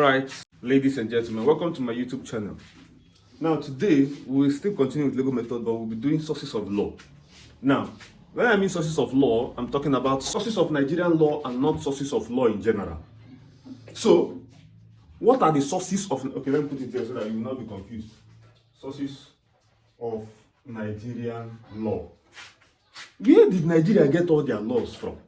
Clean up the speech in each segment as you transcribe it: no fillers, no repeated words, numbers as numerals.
Alright, ladies and gentlemen, welcome to my YouTube channel. Now today, we will still continue with legal method, but we'll be doing sources of law. Now, when I mean sources of law, I'm talking about sources of Nigerian law and not sources of law in general. So, what are the sources of... Okay, let me put it here so that you will not be confused. Sources of Nigerian law. Where did Nigeria get all their laws from?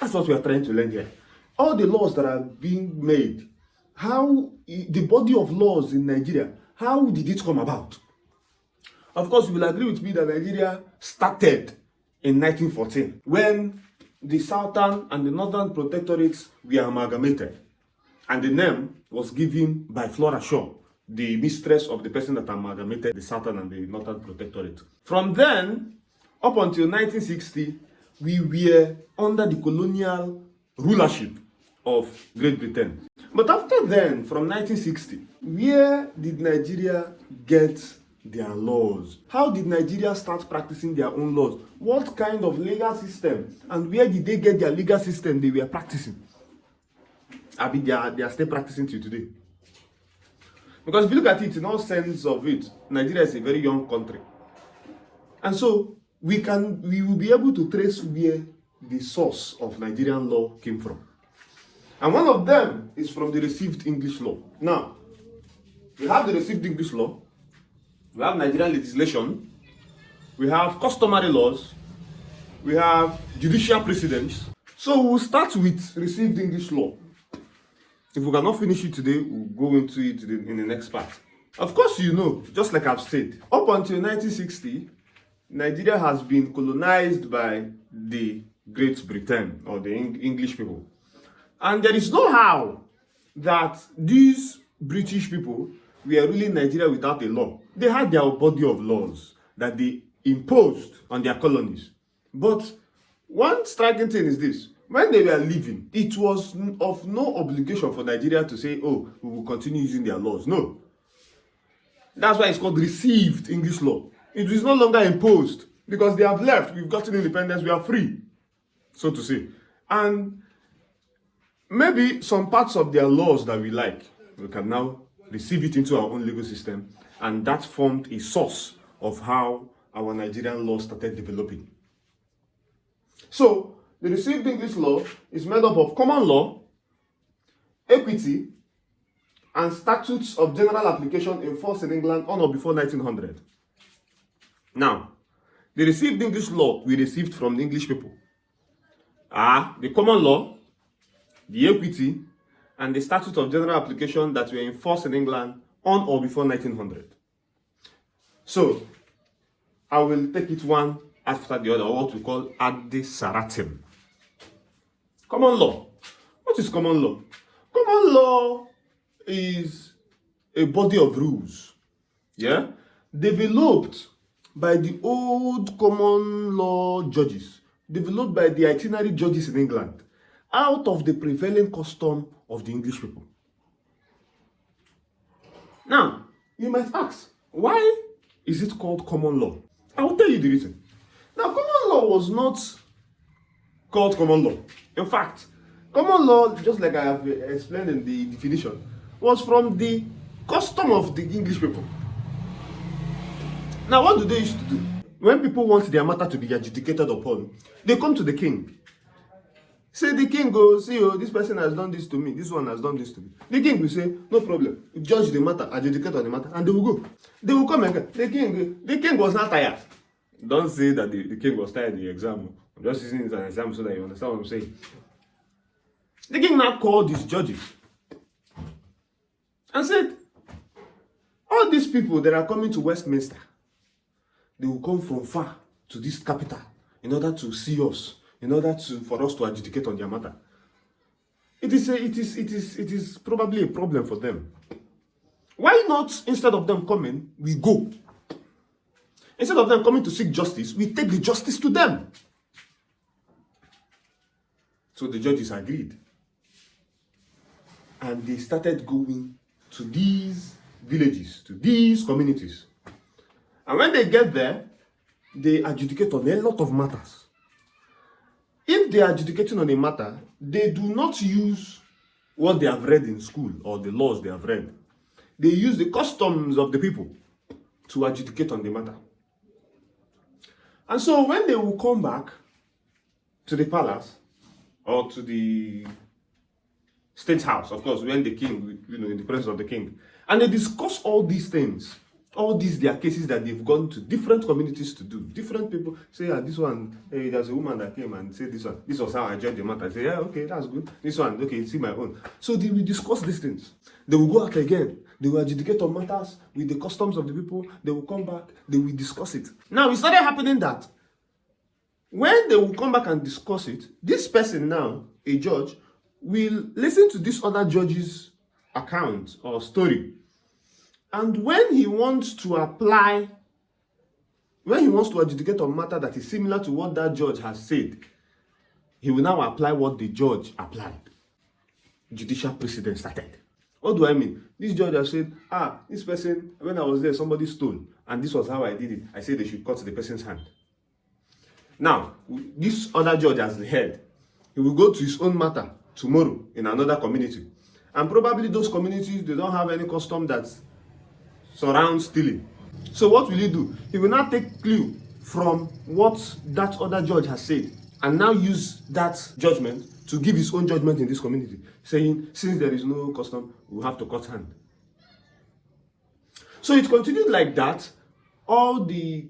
That's what we are trying to learn here. All the laws that are being made, how the body of laws in Nigeria, how did it come about? Of course, you will agree with me that Nigeria started in 1914 when the southern and the northern protectorates were amalgamated, and the name was given by Flora Shaw, the mistress of the person that amalgamated the southern and the northern protectorate. From then up until 1960, we were under the colonial rulership of Great Britain. But after then, from 1960, where did Nigeria get their laws? How did Nigeria start practicing their own laws? What kind of legal system? And where did they get their legal system they were practicing? I mean, they are still practicing till today. Because if you look at it, in all sense of it, Nigeria is a very young country. And so, we will be able to trace where the source of Nigerian law came from. And one of them is from the received English law. Now, we have the received English law, we have Nigerian legislation, we have customary laws, we have judicial precedents. So we'll start with received English law. If we cannot finish it today, we'll go into it in the next part. Of course, you know, just like I've said, up until 1960, Nigeria has been colonized by the Great Britain or the English people. And there is no how that these British people were ruling Nigeria without a law. They had their body of laws that they imposed on their colonies. But one striking thing is this. When they were leaving, it was of no obligation for Nigeria to say, oh, we will continue using their laws. No. That's why it's called received English law. It is no longer imposed because they have left. We've gotten independence. We are free, so to say. And maybe some parts of their laws that we like, we can now receive it into our own legal system, and that formed a source of how our Nigerian law started developing. So, the received English law is made up of common law, equity, and statutes of general application in force in England on or before 1900. Now, the received English law we received from the English people are the common law, the equity, and the statute of general application that were in force in England on or before 1900. So, I will take it one after the other, or what we call ad saratem. Common law. What is common law? Common law is a body of rules, yeah, developed by the old common law judges, developed by the itinerary judges in England, out of the prevailing custom of the English people. Now, you might ask, why is it called common law? I will tell you the reason. Now, common law was not called common law. In fact, common law, just like I have explained in the definition, was from the custom of the English people. Now, what do they used to do? When people want their matter to be adjudicated upon, they come to the king. Say the king goes, see, oh, this person has done this to me, this one has done this to me. The king will say, no problem, judge the matter, adjudicate on the matter, and they will go. They will come again. The king was not tired. Don't say that the king was tired in the exam. I'm just using it as an example so that you understand what I'm saying. The king now called his judges and said, all these people that are coming to Westminster, they will come from far to this capital in order to see us, in order for us to adjudicate on their matter. It is probably a problem for them. Why not, instead of them coming, we go? Instead of them coming to seek justice, we take the justice to them. So the judges agreed. And they started going to these villages, to these communities. And when they get there, they adjudicate on a lot of matters. If they are adjudicating on a matter, they do not use what they have read in school or the laws they have read. They use the customs of the people to adjudicate on the matter. And so when they will come back to the palace or to the state house, of course, when the king, in the presence of the king, and they discuss all these things, all these their cases that they've gone to different communities to do. Different people say, this one, hey, there's a woman that came and said this one. This was how I judged the matter. I say, yeah, okay, that's good. This one, okay, see my own. So they will discuss these things. They will go out again. They will adjudicate on matters with the customs of the people. They will come back. They will discuss it. Now, it started happening that when they will come back and discuss it, this person now, a judge, will listen to this other judge's account or story. And when he wants to adjudicate on matter that is similar to what that judge has said, he will now apply what the judge applied. Judicial precedent started. What do I mean? This judge has said, this person, when I was there, somebody stole, and this was how I did it. I said they should cut the person's hand. Now, this other judge as the head, he will go to his own matter tomorrow in another community. And probably those communities, they don't have any custom that surrounds stealing. So what will he do? He will now take clue from what that other judge has said and now use that judgment to give his own judgment in this community, saying, since there is no custom, we'll have to cut hand. So it continued like that. All the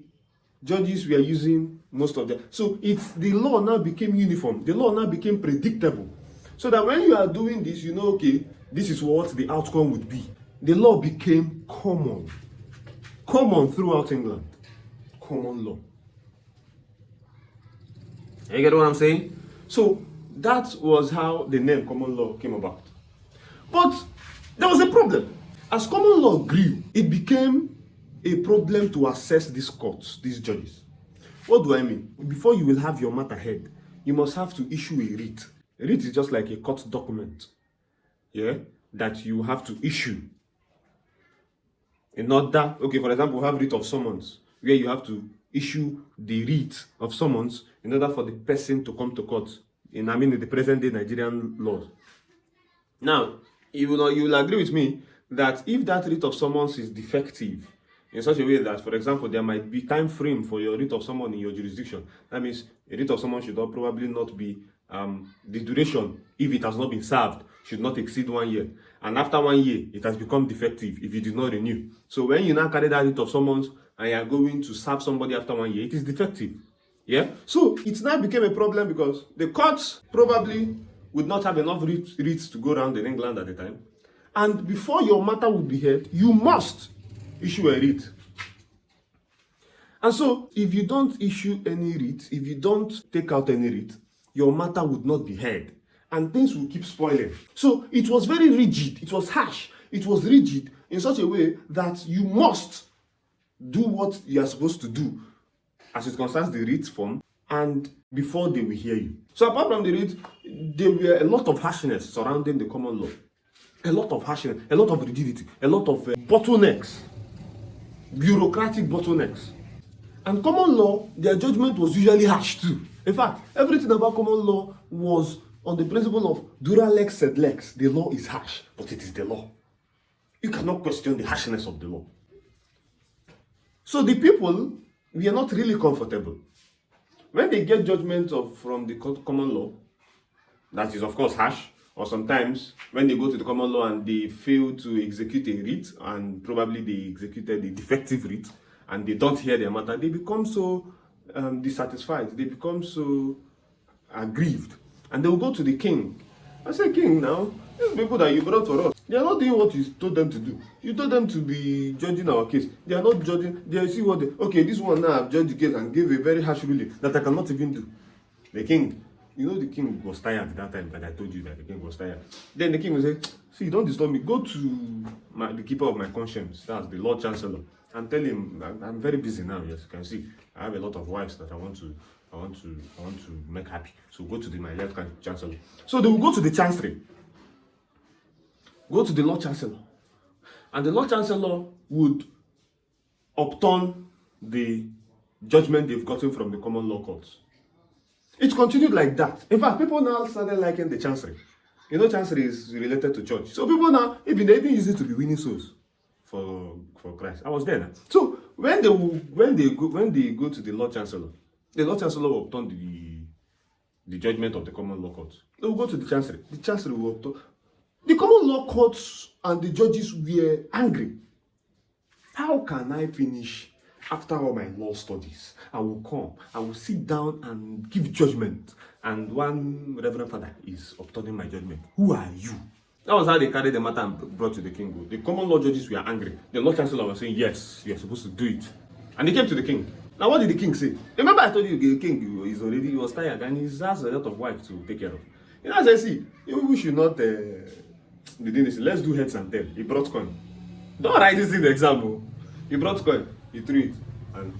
judges were using most of them. So the law now became uniform. The law now became predictable. So that when you are doing this, you know, okay, this is what the outcome would be. The law became common throughout England. Common law. You get what I'm saying? So that was how the name common law came about. But there was a problem. As common law grew, it became a problem to assess these courts, these judges. What do I mean? Before you will have your matter heard, you must have to issue a writ. A writ is just like a court document, that you have to issue. In order, for example, we have writ of summons, where you have to issue the writ of summons in order for the person to come to court. In the present day Nigerian laws. Now, you will agree with me that if that writ of summons is defective in such a way that, for example, there might be time frame for your writ of summons in your jurisdiction, that means a writ of summons should probably not be the duration, if it has not been served, should not exceed 1 year. And after 1 year, it has become defective if you did not renew. So when you now carry that writ of summons and you are going to serve somebody after 1 year, it is defective. So it now became a problem because the courts probably would not have enough writs to go around in England at the time. And before your matter would be heard, you must issue a writ. And so if you don't issue any writ, if you don't take out any writ, your matter would not be heard. And things will keep spoiling. So it was very rigid. It was harsh. It was rigid in such a way that you must do what you are supposed to do as it concerns the writ form, and before they will hear you. So apart from the writ, there were a lot of harshness surrounding the common law. A lot of harshness, a lot of rigidity, a lot of bottlenecks, bureaucratic bottlenecks. And common law, their judgment was usually harsh too. In fact, everything about common law was on the principle of dura lex sed lex. The law is harsh, but it is the law. You cannot question the harshness of the law. So the people, we are not really comfortable. When they get judgment from the common law, that is of course harsh, or sometimes when they go to the common law and they fail to execute a writ, and probably they executed the defective writ, and they don't hear their matter, they become so dissatisfied, they become so aggrieved, and they will go to the king. I say, King, now, these people that you brought for us, they are not doing what you told them to do. You told them to be judging our case. They are not judging. They see what this one now have judged the case and gave a very harsh ruling that I cannot even do. The king, the king was tired at that time, that I told you that the king was tired. Then the king will say, see, don't disturb me. Go to the keeper of my conscience, that's the Lord Chancellor, and tell him I'm very busy now. Yes, you can see I have a lot of wives that I want to make happy. So go to my Lord Chancellor. So they will go to the chancery. Go to the Lord Chancellor. And the Lord Chancellor would upturn the judgment they've gotten from the common law courts. It continued like that. In fact, people now started liking the chancery. Chancery is related to church. So people now, they even use it to be winning souls for Christ. I was there now. So when they go to the Lord Chancellor will upturn the judgment of the common law court. They will go to the Chancery. The Chancery will upturn. The common law courts and the judges were angry. How can I finish after all my law studies? I will sit down and give judgment, and one reverend father is upturning my judgment. Who are you? That was how they carried the matter and brought to the king. The common law judges were angry. The Lord Chancellor was saying, yes, you are supposed to do it. And they came to the king. Now, what did the king say? Remember I told you the king he was tired and he has a lot of wives to take care of. I said, see, we should not be doing this. Let's do heads and tails. He brought coin. Don't write this in the example. He brought coin. He threw it. And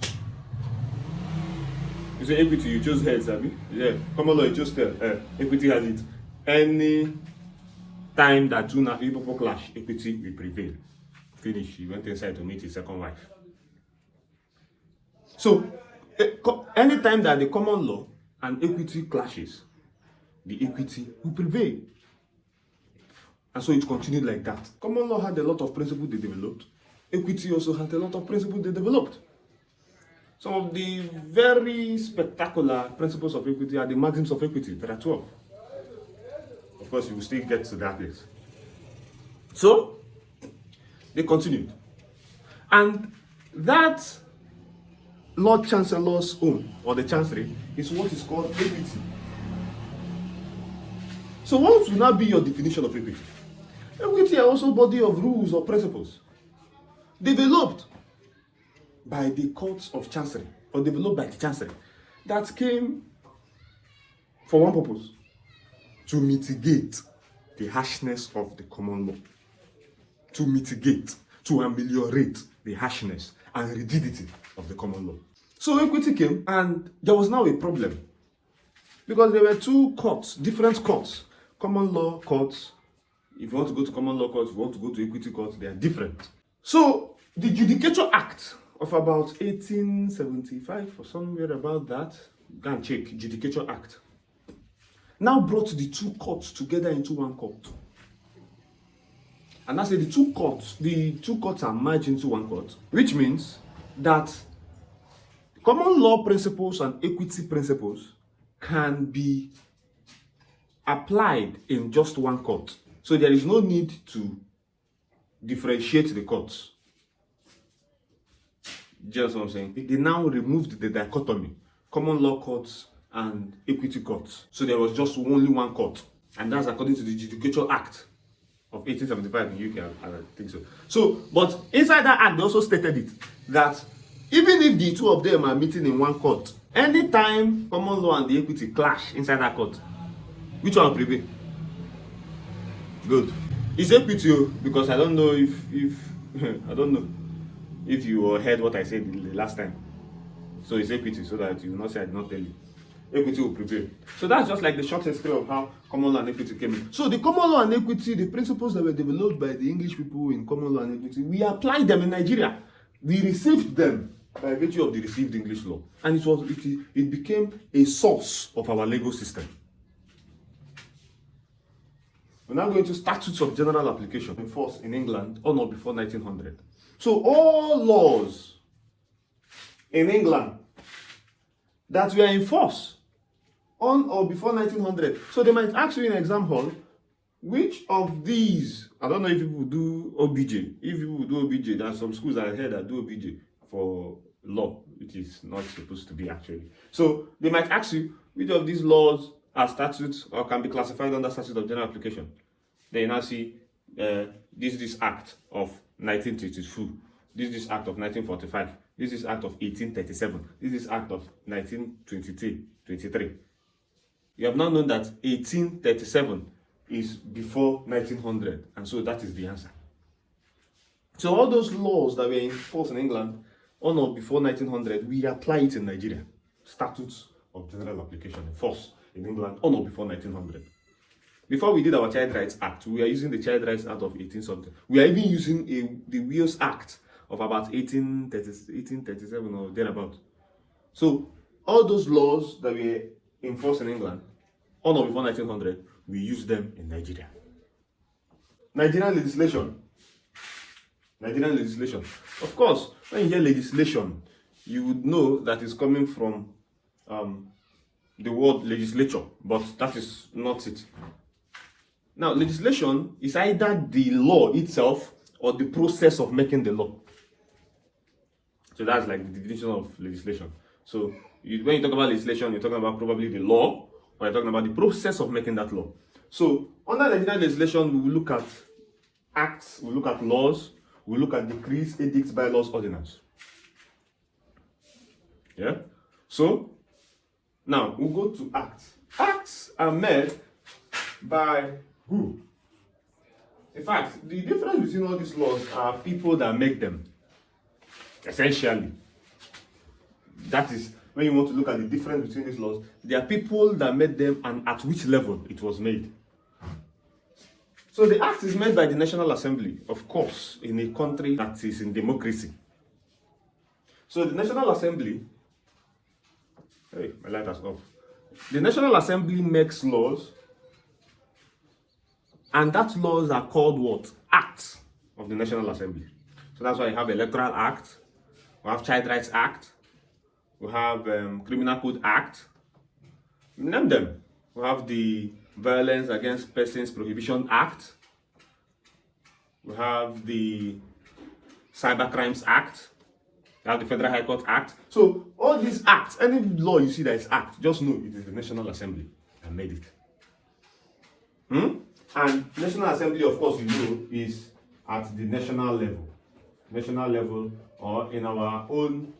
you say equity, you chose heads, Abby? Yeah. Common law, you chose tail. Equity has it. Any time that two people clash, equity will prevail. Finish. He went inside to meet his second wife. So, anytime that the common law and equity clashes, the equity will prevail. And so it continued like that. Common law had a lot of principles they developed. Equity also had a lot of principles they developed. Some of the very spectacular principles of equity are the maxims of equity. There are 12. Of course, you will still get to that place. So, they continued. And that Lord Chancellor's own, or the Chancery, is what is called equity. So what will now be your definition of equity? Equity are also a body of rules or principles developed by the courts of Chancery, or developed by the Chancery, that came for one purpose: to mitigate the harshness of the common law, to mitigate, to ameliorate the harshness and rigidity of the common law. So equity came, and there was now a problem, because there were two courts, different courts, common law courts. If you want to go to common law courts, if you want to go to equity courts, they are different. So the Judicature Act of about 1875 or somewhere about that, go and check, Judicature Act, now brought the two courts together into one court. And that's the two courts are merged into one court, which means that common law principles and equity principles can be applied in just one court. So there is no need to differentiate the courts. Just what I'm saying. They now removed the dichotomy, common law courts and equity courts. So there was just only one court. And that's according to the Judicature Act of 1875 in UK, I think so. But inside that act, they also stated it, that even if the two of them are meeting in one court, anytime common law and the equity clash inside that court, which one will prevail? Good. It's equity, because I don't know if I don't know if you heard what I said the last time. So it's equity, so that you will not say I did not tell you. Equity will prevail. So that's just like the short history of how common law and equity came in. So the common law and equity, the principles that were developed by the English people in common law and equity, we applied them in Nigeria. We received them by virtue of the received English law, and it became a source of our legal system. We're now going to statutes of general application in force in England on or before 1900. So all laws in England that were in force on or before 1900. So they might ask you in exam hall, which of these, I don't know if people do OBJ. If people do OBJ, there are some schools I heard that do OBJ for law, which is not supposed to be actually. So they might ask you, which of these laws are statutes or can be classified under statute of general application. Then you now see this act of 1932, this act of 1945, this act of 1837, this act of 1923. You have now known that 1837 is before 1900, and so that is the answer. So all those laws that were in force in England on or before 1900, we apply it in Nigeria. Statutes of general application in force in England on or before 1900. Before we did our Child Rights Act, we are using the Child Rights Act of 18-something. We are even using the Wales Act of about 1837 or thereabout. So all those laws that were in force in England on or before 1900, we use them in Nigeria. Nigerian legislation. Nigerian legislation. Of course, when you hear legislation, you would know that it's coming from the word legislature, but that is not it. Now, legislation is either the law itself or the process of making the law. So that's like the definition of legislation. So when you talk about legislation, you're talking about probably the law, or you're talking about the process of making that law. So under Nigerian legislation, we will look at acts, we look at laws, we look at decrees, edicts, bylaws, ordinance. Yeah? So now we'll go to acts. Acts are made by who? In fact, the difference between all these laws are people that make them. Essentially. That is, when you want to look at the difference between these laws, there are people that made them and at which level it was made. So the act is made by the National Assembly, of course, in a country that is in democracy. So the National Assembly, hey, my light is off. The National Assembly makes laws, and that laws are called what? Acts of the National Assembly. So that's why you have Electoral Act, we have Child Rights Act, we have Criminal Code Act. Name them. We have the Violence Against Persons Prohibition Act. We have the Cyber Crimes Act. We have the Federal High Court Act. So all these acts, any law you see that is act, just know it is the National Assembly that made it. And National Assembly, of course, you know, is at the national level. National level, or in our own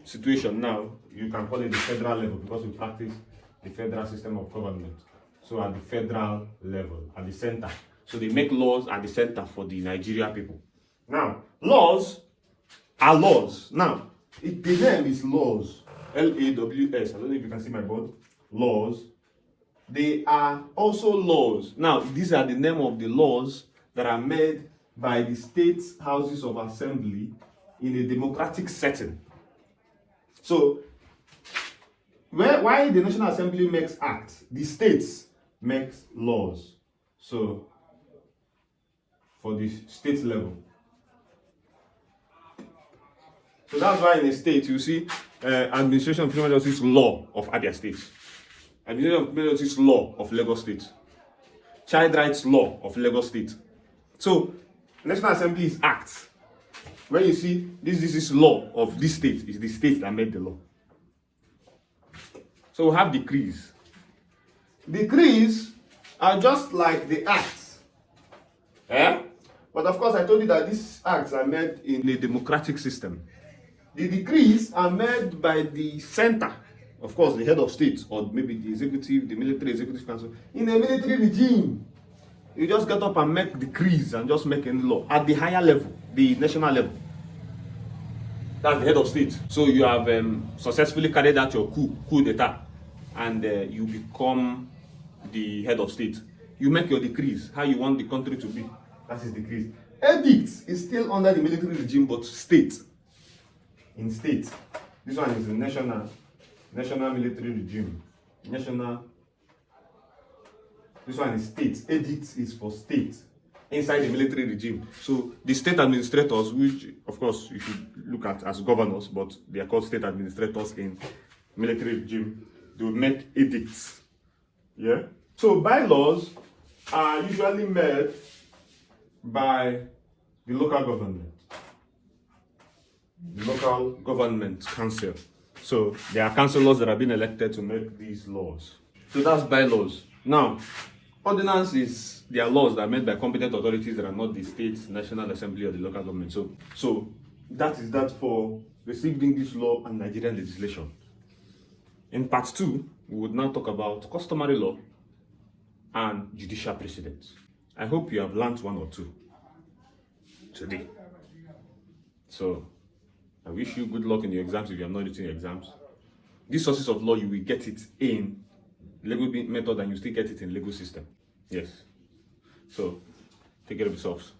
situation now, you can call it the federal level because we practice the federal system of government. So at the federal level, at the center. So they make laws at the center for the Nigeria people. Now, laws are laws. Now, the name is laws. L-A-W-S. I don't know if you can see my board. Laws. They are also laws. Now, these are the name of the laws that are made by the state houses of assembly in a democratic setting. So, why the National Assembly makes acts, the states makes laws. So, for the state level. So that's why in a state you see Administration of Criminal Justice Law of Abia State, Administration of Criminal Justice Law of Lagos State, Child Rights Law of Lagos State. So, National Assembly is acts. When you see this is law of this state, it's the state that made the law. So we have decrees. Decrees are just like the acts. But of course, I told you that these acts are made in a democratic system. The decrees are made by the center, of course, the head of state, or maybe the executive, the military executive council, in a military regime. You just get up and make decrees and just make any law at the higher level, the national level. That's the head of state. So you have successfully carried out your coup d'etat, and you become the head of state. You make your decrees, how you want the country to be. That is decrees. Edicts is still under the military regime, but state. In state. This one is the national military regime. This one is state. Edict is for state inside the military regime. So the state administrators, which of course you should look at as governors, but they are called state administrators in military regime, they will make edicts. Yeah. So bylaws are usually made by the local government. The local government council. So there are councillors that have been elected to make these laws. So that's bylaws. Now, ordinance is their laws that are made by competent authorities that are not the state, national assembly, or the local government. So that is that for received English law and Nigerian legislation. In part 2, we would now talk about customary law and judicial precedents. I hope you have learned one or two today. So I wish you good luck in your exams if you have not written your exams. These sources of law, you will get it in legal method and you still get it in legal system. Yes. So take care of yourselves.